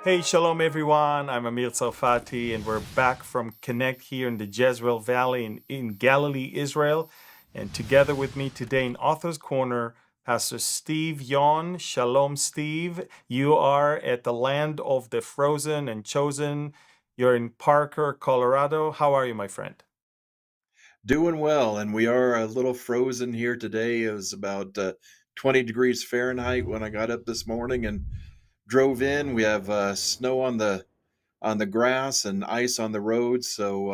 Hey, shalom everyone. I'm Amir Tsarfati, and we're back from Connect here in the Jezreel Valley in Galilee, Israel. And together with me today in Author's Corner, Pastor Steve Yon. Shalom, Steve. You are at the land of the frozen and chosen. You're in Parker, Colorado. How are you, my friend? Doing well, and we are a little frozen here today. It was about 20 degrees Fahrenheit when I got up this morning and drove in. We have snow on the grass and ice on the road, so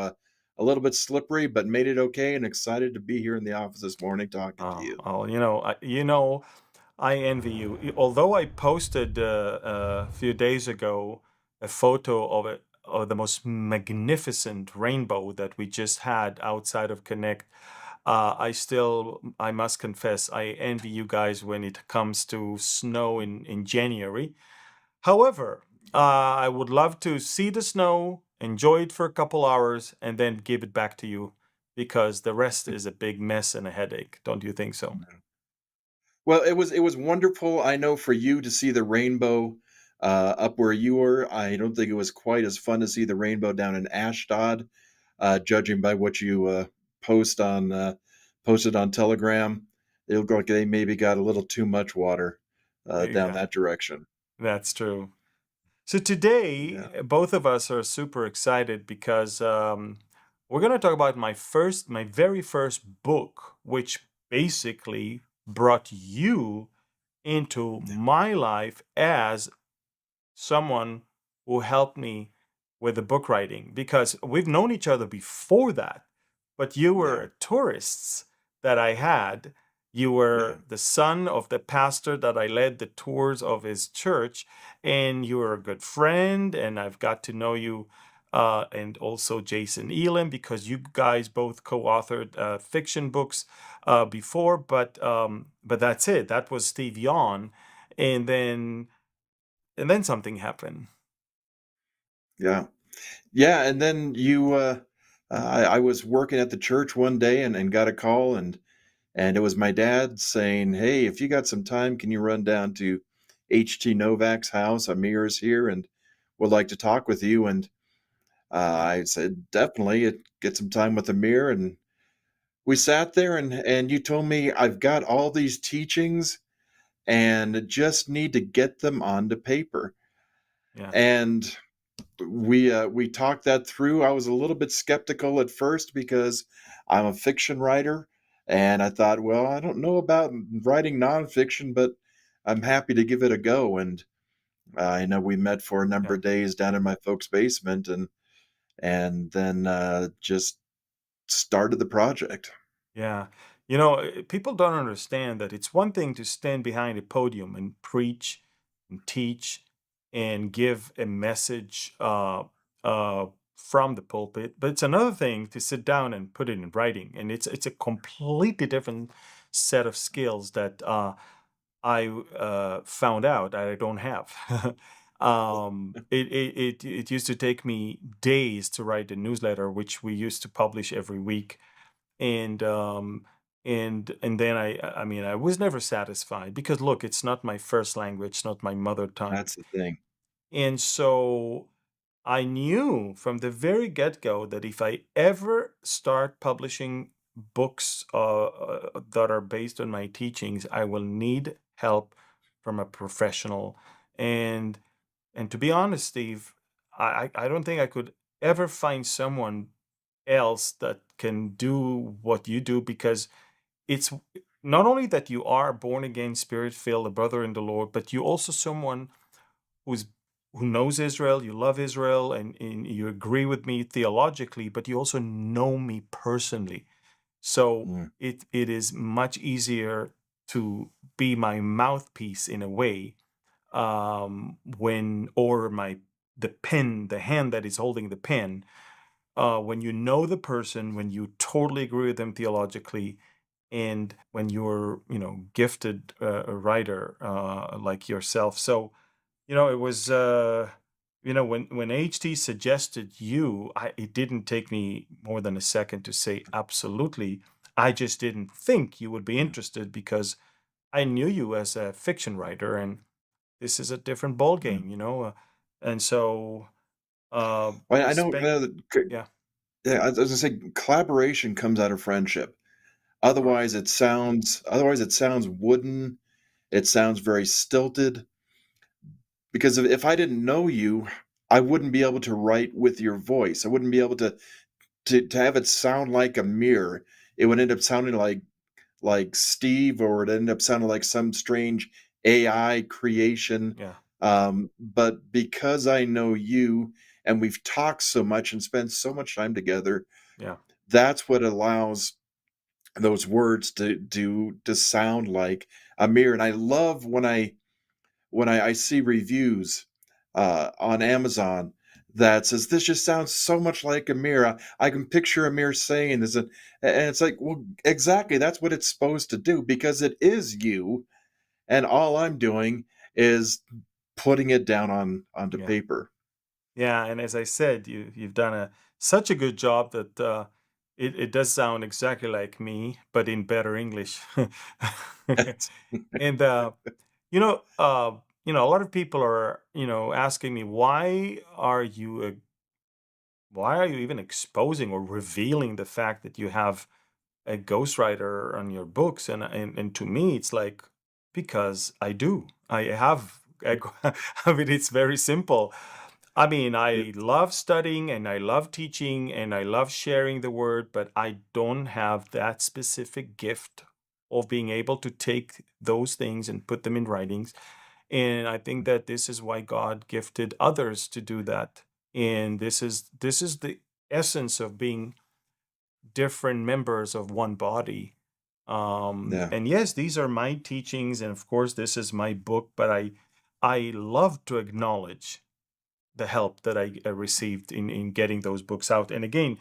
a little bit slippery, but made it okay. And excited to be here in the office this morning talking to you. I envy you. Although I posted a few days ago a photo of the most magnificent rainbow that we just had outside of Connect, I must confess, I envy you guys when it comes to snow in January. However, I would love to see the snow, enjoy it for a couple hours, and then give it back to you because the rest is a big mess and a headache. Don't you think so? Well, it was wonderful. I know for you to see the rainbow up where you were. I don't think it was quite as fun to see the rainbow down in Ashdod, judging by what you post on posted on Telegram. It looked like they maybe got a little too much water down Yeah, that direction. that's true. So Yeah. today, both of us are super excited because we're going to talk about my very first book, which basically brought you into my life as someone who helped me with the book writing. Because we've known each other before that, but you Yeah. were tourists that I had. You Yeah. were the son of the pastor that I led the tours of his church, and you were a good friend. And I've got to know you, and also Jason Elam, because you guys both co-authored fiction books before. But that's it. That was Steve Yon, and then something happened. Yeah. Yeah. And then I was working at the church one day and got a call and it was my dad saying, "Hey, if you got some time, can you run down to HT Novak's house? Amir is here and would like to talk with you." And Yeah. I said, "Definitely, get some time with Amir." And we sat there, and you told me I've got all these teachings and just need to get them onto paper. Yeah. And we talked that through. I was a little bit skeptical at first because I'm a fiction writer, and I thought, well, I don't know about writing nonfiction, but I'm happy to give it a go. And I know we met for a number Yeah. of days down in my folks' basement, and then just started the project. Yeah. People don't understand that it's one thing to stand behind a podium and preach and teach and give a message from the pulpit, but it's another thing to sit down and put it in writing. And it's a completely different set of skills that I found out that I don't have. It used to take me days to write a newsletter, which we used to publish every week, and then I mean, I was never satisfied because look, it's not my first language, not my mother tongue. That's the thing. And so I knew from the very get-go that if I ever start publishing books that are based on my teachings, I will need help from a professional. And to be honest, Steve, I don't think I could ever find someone else that can do what you do, because it's not only that you are born again, spirit filled, a brother in the Lord, but you also someone who's who knows Israel, you love Israel, and you agree with me theologically, but you also know me personally. So Mm. it is much easier to be my mouthpiece in a way, when or my the pen, the hand that is holding the pen, when you know the person, when you totally agree with them theologically, and when you're, gifted a writer like yourself. So, it was, when HT suggested you, it didn't take me more than a second to say absolutely. I just didn't think you would be interested because I knew you as a fiction writer, and this is a different ball Mm. game. And so, uh, Well, I spend know that yeah, yeah, I was gonna say collaboration comes out of friendship. correct. Otherwise it sounds wooden, it sounds very stilted, because if I didn't know you, I wouldn't be able to write with your voice. I wouldn't be able to have it sound like a mirror. It would end up sounding like Steve, or it ended up sounding like some strange AI creation. Yeah, But because I know you and we've talked so much and spent so much time together, yeah, that's what allows those words to sound like a mirror. And I love when I see reviews on Amazon that says this just sounds so much like Amir. I can picture Amir saying this, and it's like, well, exactly. That's what it's supposed to do, because it is you, and all I'm doing is putting it down onto yeah. paper. Yeah, and as I said, you've done such a good job that it does sound exactly like me, but in better English. And you know, a lot of people are asking me why are you even exposing or revealing the fact that you have a ghostwriter on your books? And to me, it's like because I do. I have. I mean, it's very simple. I mean, I love studying and I love teaching and I love sharing the word, but I don't have that specific gift of being able to take those things and put them in writings. And I think that this is why God gifted others to do that. And this is the essence of being different members of one body. Yeah, And yes, these are my teachings, and of course, this is my book. But I love to acknowledge the help that I received in getting those books out. And again,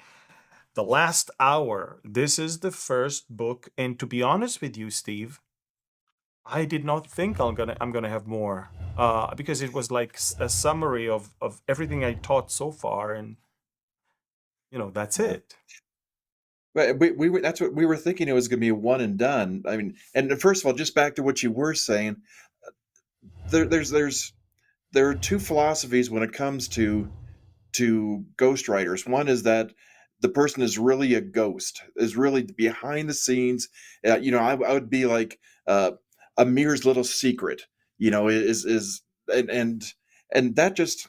the last hour, this is the first book. And to be honest with you, Steve, I did not think I'm gonna have more, because it was like a summary of everything I taught so far, and that's yeah. it. But we were that's what we were thinking. It was going to be a one and done. I mean, and first of all, just back to what you were saying, there's there are two philosophies when it comes to ghostwriters. One is that the person is really a ghost, is really behind the scenes. I would be like Amir's little secret. Is and that just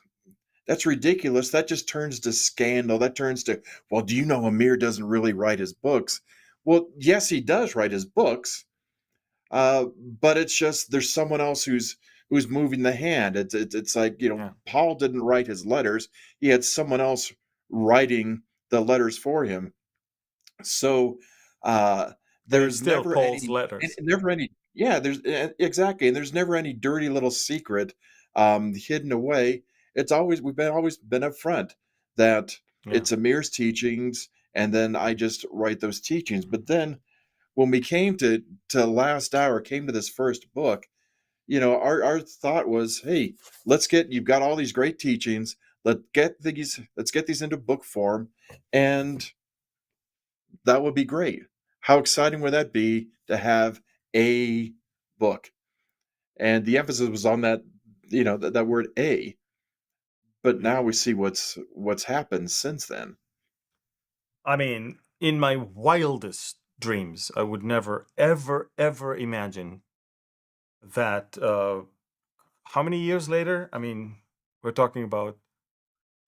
that's ridiculous. That just turns to scandal. That turns to, well, do you know Amir doesn't really write his books? Well, yes, he does write his books, but it's just there's someone else who's moving the hand. It's like Yeah, Paul didn't write his letters; he had someone else writing the letters for him. So uh, but it's there's still never Paul's any, letters. never any, yeah, there's exactly, and there's never any dirty little secret hidden away. It's always always been upfront that Yeah. it's Amir's teachings, and then I just write those teachings. But then when we came to last hour, came to this first book, our thought was, hey, you've got all these great teachings. Let's get these into book form, and that would be great. How exciting would that be to have a book? And the emphasis was on that, that word a. But now we see what's happened since then. I mean, in my wildest dreams, I would never, ever, ever imagine that. How many years later? I mean, we're talking about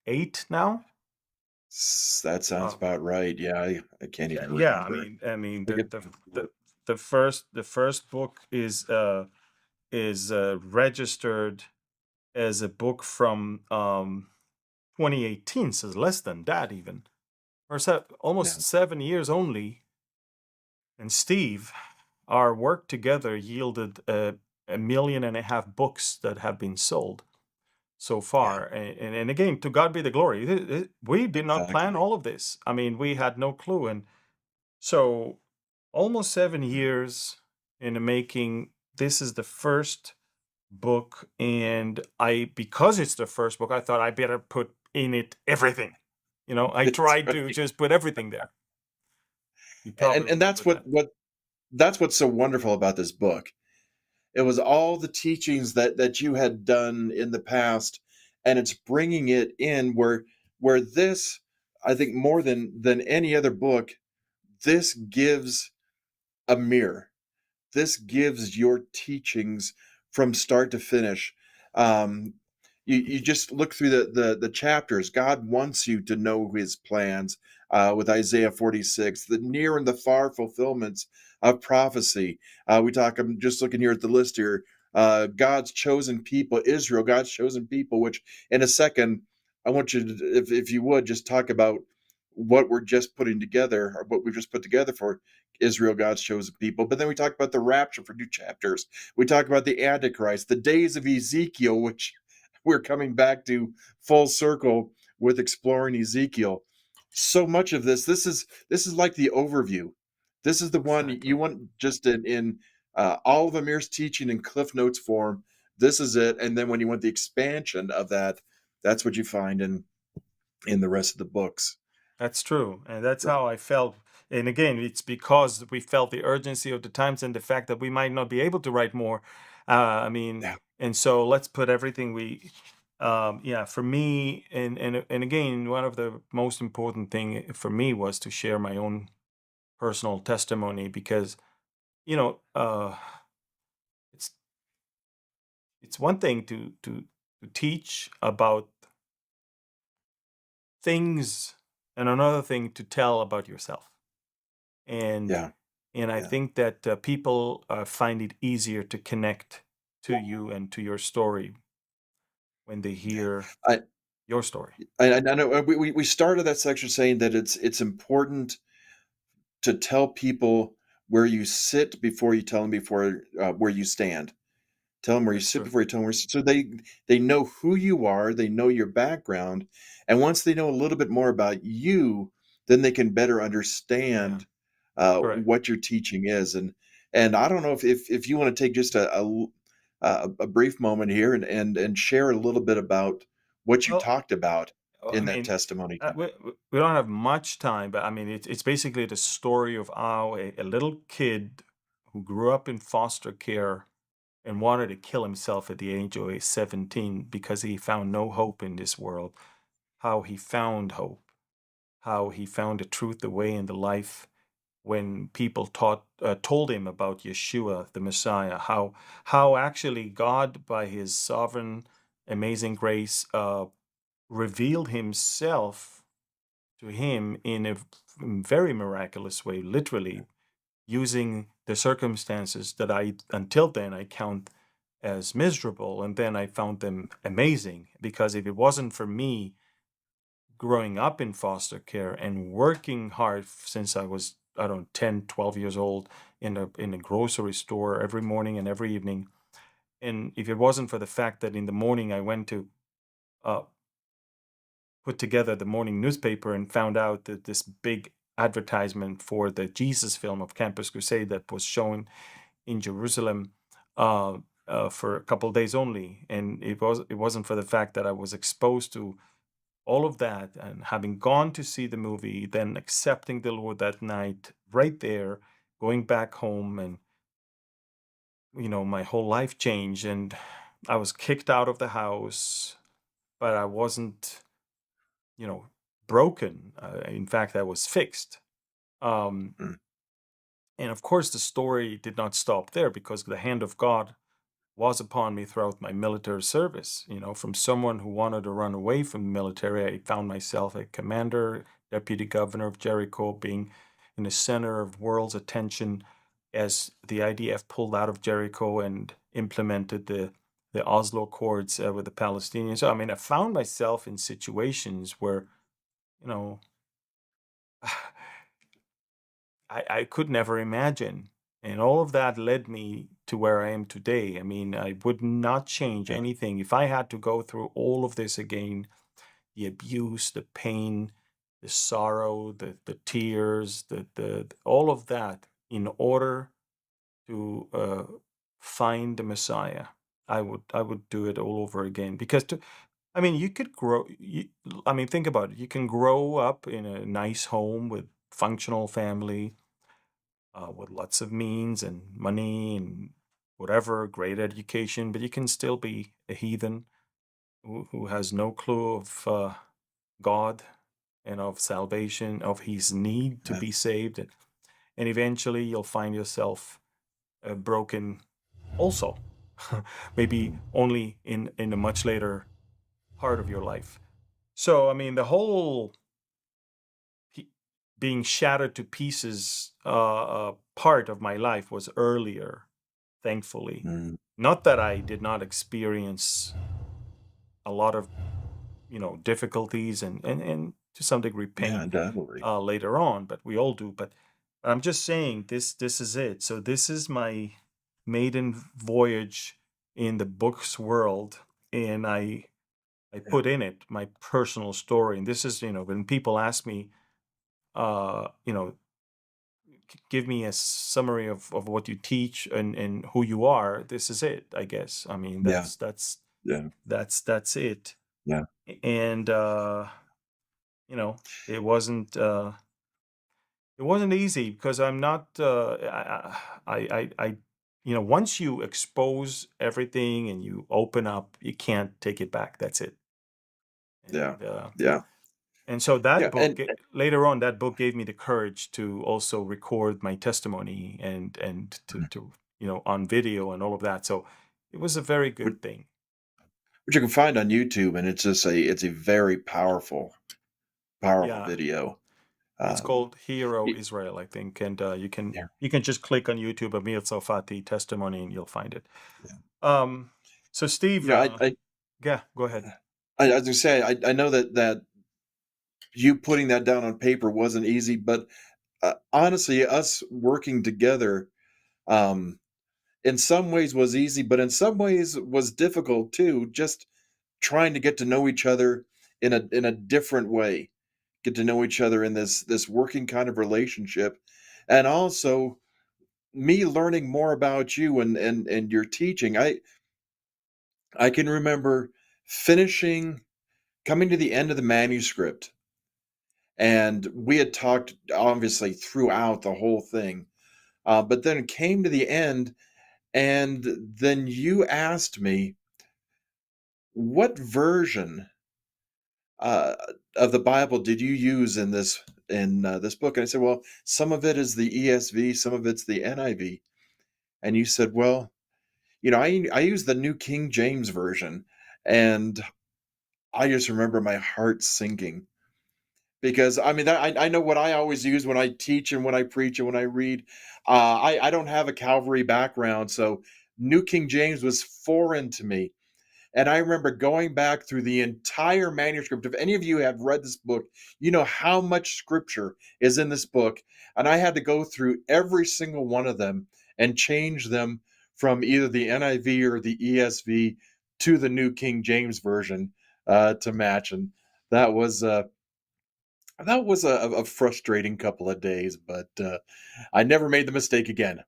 8 now. That sounds Uh, about right. Yeah, I can't yeah, even yeah. remember. I mean, I get the first book is registered as a book from 2018, so less than that even, or yeah, almost 7 years only. And Steve, our work together yielded a million and a half books that have been sold so yeah, far. And again, to God be the glory. We did not plan exactly. all of this. I mean, we had no clue. And so, almost 7 years in the making. This is the first book, and because it's the first book, I thought I better put in it everything. I That's tried to right. just put everything there. You probably And that's remember that. that's what's so wonderful about this book. It was all the teachings that you had done in the past, and it's bringing it in where this, I think, more than any other book, this gives a mirror. This gives your teachings from start to finish. Um, you just look through the chapters. God wants you to know His plans. With Isaiah 46, the near and the far fulfillments of prophecy. We talk. I'm just looking here at the list here. God's chosen people, Israel, God's chosen people. Which in a second, I want you to, if you would, just talk about what we're just putting together, or what we've just put together for Israel, God's chosen people. But then we talk about the rapture for new chapters. We talk about the Antichrist, the days of Ezekiel, which we're coming back to full circle with exploring Ezekiel. So much of this is like the overview. This is the one you Exactly. want just in all of Amir's teaching in Cliff Notes form. This is it. And then when you want the expansion of that, that's what you find in the rest of the books. That's true. And that's how I felt. And again, it's because we felt the urgency of the times and the fact that we might not be able to write more. I mean, Yeah, and so let's put everything yeah, for me, and again, one of the most important thing for me was to share my own personal testimony because, you know, it's it's one thing to teach about things and another thing to tell about yourself. and yeah, and I yeah, think that people find it easier to connect to you and to your story when they yeah. hear I your story. I know we started that section saying that it's important to tell people where you sit before you tell them before where you stand. Tell them where you That's sit true. before you tell them where you sit. So they know who you are, they know your background, and once they know a little bit more about you, then they can better Yeah, understand correct. what your teaching is. And I don't know if you want to take just a brief moment here and share a little bit about what you Well, talked about I in that mean, testimony. we don't have much time, but I mean, it's basically the story of how a little kid who grew up in foster care and wanted to kill himself at the age of 17 because he found no hope in this world, how he found hope, how he found the truth, the way, and the life when people told him about Yeshua, the Messiah, how actually God, by His sovereign, amazing grace, revealed Himself to him in a very miraculous way, literally using the circumstances that I until then I count as miserable, and then I found them amazing because if it wasn't for me growing up in foster care and working hard since I was, I don't know, 10, 12 years old in a grocery store every morning and every evening. And if it wasn't for the fact that in the morning I went to uh, put together the morning newspaper and found out that this big advertisement for the Jesus film of Campus Crusade that was shown in Jerusalem uh, for a couple of days only, and it wasn't for the fact that I was exposed to all of that and having gone to see the movie, then accepting the Lord that night right there, going back home, and my whole life changed, and I was kicked out of the house, but I wasn't, you know, broken. In fact, I was fixed. Um, Mm, and of course, the story did not stop there because the hand of God was upon me throughout my military service. From someone who wanted to run away from the military, I found myself a commander, deputy governor of Jericho, being in the center of world's attention as the IDF pulled out of Jericho and implemented the Oslo Accords with the Palestinians. So, I mean, I found myself in situations where, you know, I could never imagine. And all of that led me to where I am today. I mean, I would not change yeah. anything. If I had to go through all of this again, the abuse, the pain, the sorrow, the tears, the all of that in order to find the Messiah, I would do it all over again. Because I mean, you could I mean, think about it. You can grow up in a nice home with functional family, with lots of means and money and whatever, great education, but you can still be a heathen. who has no clue of God and of salvation, of his need to Yeah. be saved, and eventually you'll find yourself broken also, maybe Mm. only in a much later part of your life. So I mean, the whole he- being shattered to pieces part of my life was earlier, thankfully. Mm. Not that I did not experience a lot of difficulties and to some degree Yeah, pain definitely. later on, but we all do. But I'm just saying this is it. So this is my maiden voyage in the books world, and I Yeah. put in it my personal story. And this is, when people ask me, uh, you know, give me a summary of what you teach and who you are. This is it, I guess. I mean, Yeah. Yeah. that's it. Yeah. And you know, it wasn't it wasn't easy because I'm not I once you expose everything and you open up, you can't take it back. That's it. Yeah. And Yeah. and so that Yeah. book later on, that book gave me the courage to also record my testimony and to on video and all of that. So it was a very which, good thing. which you can find on YouTube, and it's a very powerful Yeah, video. it's Um, called Hero y- Israel, I think, and yeah. you can just click on YouTube Amir Tsarfati testimony and you'll find it. Yeah. Um, so You Steve, know, I yeah, go ahead. I as you say, I know that you putting that down on paper wasn't easy, but honestly, us working together, um, in some ways was easy, but in some ways was difficult too. Just trying to get to know each other in a different way, get to know each other in this working kind of relationship, and also me learning more about you and your teaching. I can remember finishing coming to the end of the manuscript, and we had talked obviously throughout the whole thing, but then it came to the end, and then you asked me what version uh, of the Bible did you use in this book? And I said, well, some of it is the ESV, some of it's the NIV. And you said, well, I use the New King James version, and I just remember my heart sinking because I mean I know what I always use when I teach and when I preach and when I read. I don't have a Calvary background, so New King James was foreign to me. And I remember going back through the entire manuscript. If any of you have read this book, you know how much scripture is in this book. And I had to go through every single one of them and change them from either the NIV or the ESV to the New King James Version to match. And that was uh, that was a frustrating couple of days, but I never made the mistake again.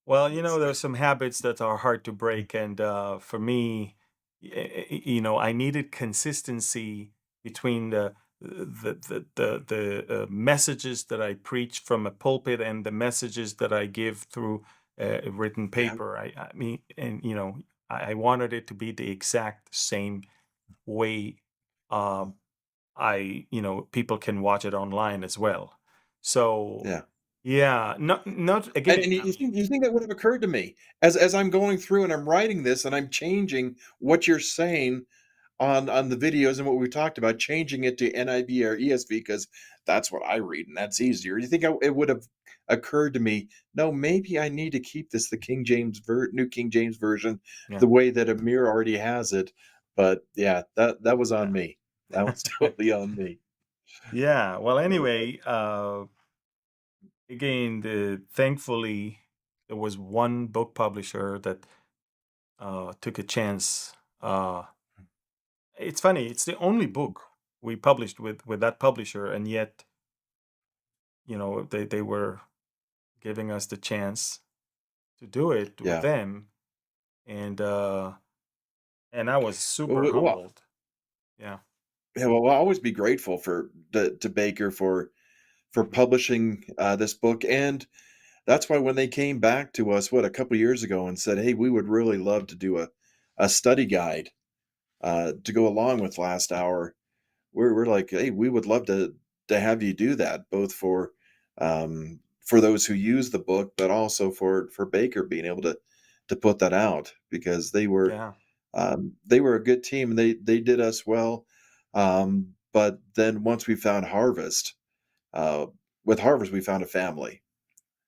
Well, there's some habits that are hard to break, and for me, I needed consistency between the messages that I preach from a pulpit and the messages that I give through a written Yeah, paper. I mean, and I wanted it to be the exact same way. Um, people can watch it online as well. So yeah. yeah, not And, again. and you think that would have occurred to me as I'm going through and I'm writing this and I'm changing what you're saying on the videos and what we talked about, changing it to NIV or ESV because that's what I read and that's easier. You think it would have occurred to me? No, maybe I need to keep this the New King James version, Yeah. the way that Amir already has it. But yeah, that was on me. That was Yeah. totally on me. Yeah. Well, Uh, anyway, again, thankfully there was one book publisher that took a chance. It's funny. It's the only book we published with that publisher, and yet, they were giving us the chance to do it with yeah. them, and I was super Well, humbled. Yeah. yeah. Well, I'll always be grateful to Baker for Mhm. publishing this book. And that's why when they came back to us, a couple years ago and said, hey, we would really love to do a study guide. to go along with last hour. We're like, hey, we would love to have you do that, both for those who use the book, but also for Baker being able to put that out, because Yeah, they were a good team. They did us well. But then once we found Harvest, uh, with Harvest we found a family,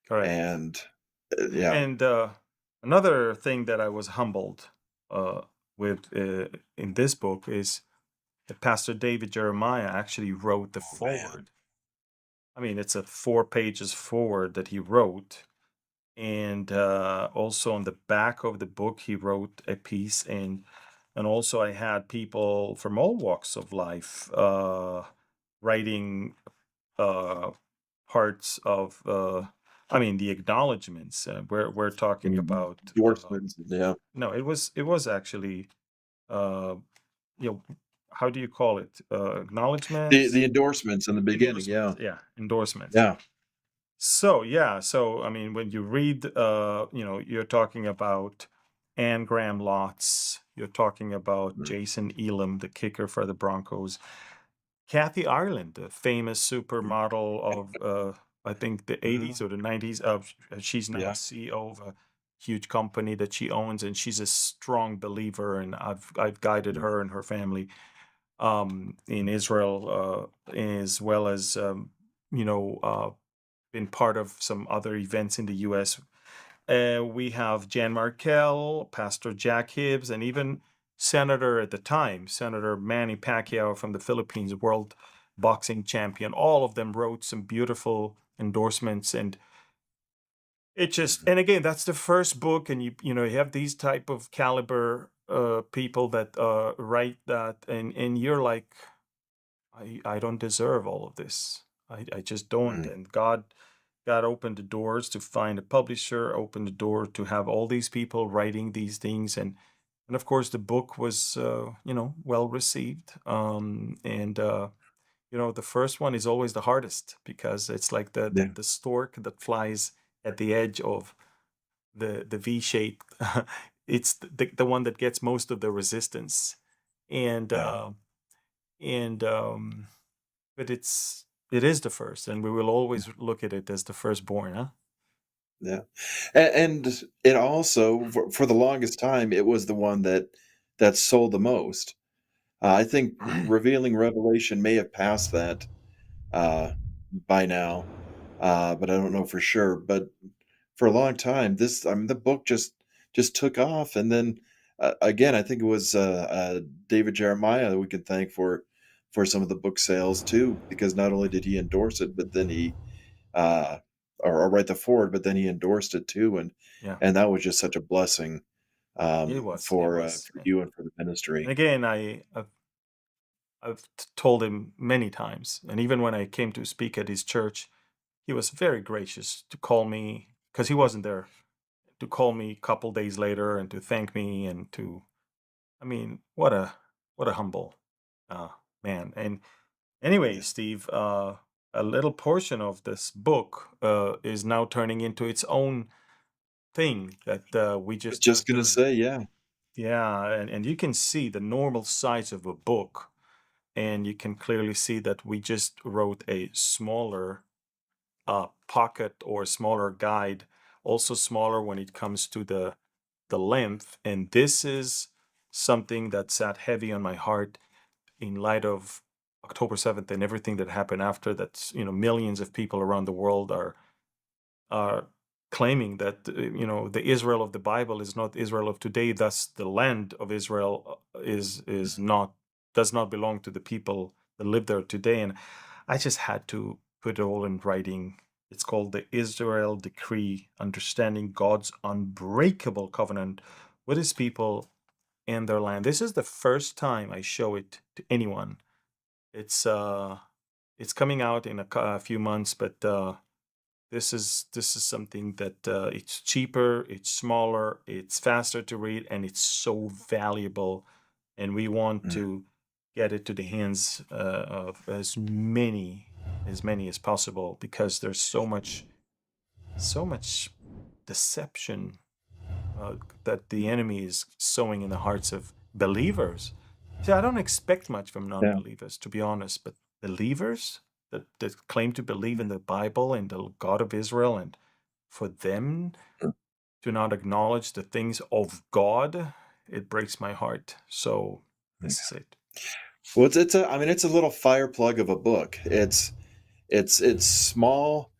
correct. and yeah. And another thing that I was humbled uh, with in this book is that Pastor David Jeremiah actually wrote the Oh man. foreword. I mean, it's a 4 pages forward that he wrote, and also on the back of the book he wrote a piece, and also I had people from all walks of life writing uh, parts of I mean the acknowledgments. We're talking Mhm. about Endorsements, yeah. no, it was actually uh, you know, how do you call it? The Acknowledgments, endorsements in the beginning, endorsements. yeah. Yeah, endorsements. Yeah. So yeah, so I mean, when you read, you're talking about Ann Graham Lotz, you're talking about Mm, Jason Elam, the kicker for the Broncos, Kathy Ireland, the famous mm, supermodel of I think the mhm, 80s or the 90s. Of she's now yeah. CEO of a huge company that she owns, and she's a strong believer. And I've guided Mm, her and her family in Israel, as well as you know. Been part of some other events in the US. We have Jan Markell, Pastor Jack Hibbs, and even Senator at the time, Senator Manny Pacquiao from the Philippines, world boxing champion. All of them wrote some beautiful endorsements, and it just, mhm. and again, that's the first book, and you have these type of caliber people that write that, and you're like, I don't deserve all of this. I just don't. Mm, And God opened the doors to find a publisher, opened the door to have all these people writing these things, and of course the book was well received. And the first one is always the hardest because it's like the the, yeah, the stork that flies at the edge of the V shape. It's the one that gets most of the resistance, and yeah, and but it is the first, and we will always look at it as the firstborn, huh? yeah. And it also, for the longest time, it was the one that sold the most. I think Revealing Revelation may have passed that uh, by now, but I don't know for sure. But for a long time, I mean, the book just took off, and then again, I think it was David Jeremiah that we can thank for some of the book sales too, because not only did he endorse it, but then he uh, or write the forward, but then he endorsed it too, Yeah, and that was just such a blessing it was. for you and for the And ministry. again, I've told him many times, and even when I came to speak at his church, he was very gracious to call me because he wasn't there, to call me a couple days later and to thank me and to, I mean, what a humble uh, man. And anyway, Yeah. Steve, a little portion of this book is now turning into its own thing that we I was just just gonna done. say, yeah, Yeah, and you can see the normal size of a book, and you can clearly see that we just wrote a smaller pocket or smaller guide, also smaller when it comes to the length. And this is something that sat heavy on my heart in light of October 7th and everything that happened after that. Millions of people around the world are claiming that the Israel of the Bible is not Israel of today. Thus, the land of Israel is not does not belong to the people that live there today. And I just had to put it all in writing. It's called the Israel Decree: Understanding God's Unbreakable Covenant with His people and their land. This is the first time I show it to anyone. It's uh, it's coming out in a few months, but this is something that it's cheaper, it's smaller, it's faster to read, and it's so valuable. And we want mm, to get it to the hands of as many as possible because there's so much deception that the enemy is sowing in the hearts of believers. See, I don't expect much from Yeah. non-believers, to be honest, but believers that claim to believe in the Bible and the God of Israel, and for them to not acknowledge the things of God, it breaks my heart. So this is it. Well, I mean, it's a little fire plug of a book. It's small,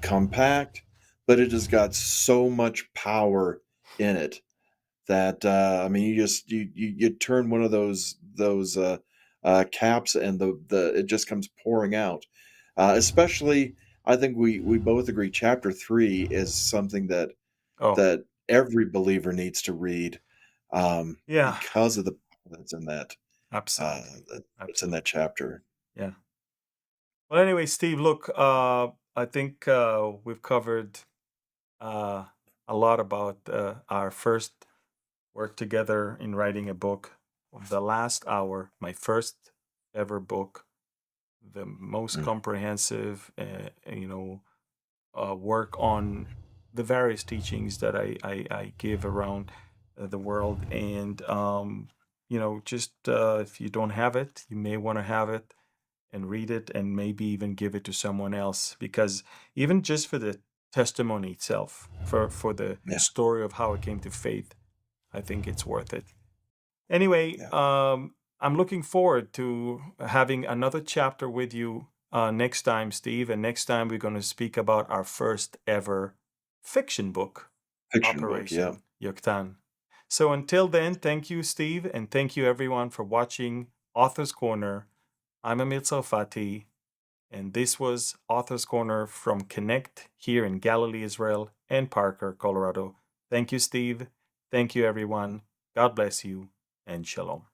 compact, but it has got so much power in it that I mean, you turn one of those caps, and the it just comes pouring out. Especially, I think we both agree. Chapter 3 is something Oh, that every believer needs to read, yeah, because of the that's in uh, absolutely. that's in Absolutely. that chapter. Yeah. Well, anyway, Steve, look, I think we've covered uh, a lot about our first work together in writing a book. The last hour, my first ever book, the most Mm. comprehensive, work on the various teachings that I give around the world. And, just if you don't have it, you may want to have it and read it and maybe even give it to someone else. Because even just for the testimony itself, for the Yeah, story of how I came to faith, I think it's worth it. Anyway, yeah. I'm looking forward to having another chapter with you next time, Steve. And next time, we're going to speak about our first ever fiction book, Fiction book. Yeah. Operation Yoktan. So until then, thank you, Steve, and thank you, everyone, for watching Author's Corner. I'm Amir Tsarfati, and this was Author's Corner from Connect here in Galilee, Israel, and Parker, Colorado. Thank you, Steve. Thank you, everyone. God bless you, and shalom.